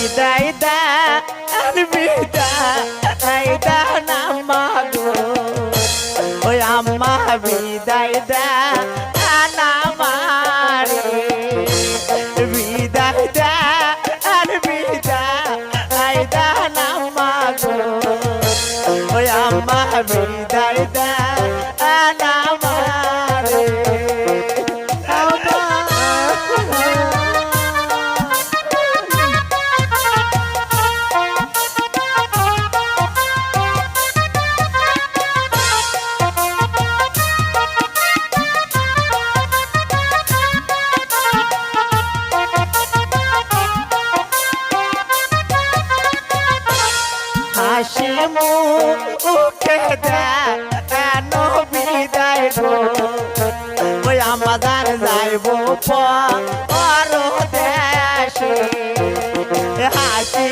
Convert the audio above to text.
বিদায় দান বিদায় দান আম্মা গো ওই আম্মা বিদায় দান আমারে বিদায় দান আম্মা গো ওই আম্মা বিদায় দান আমারে হাসি মুখে দেন বিদায় গো ওই আমাদের যাইব পর দেশে হাসি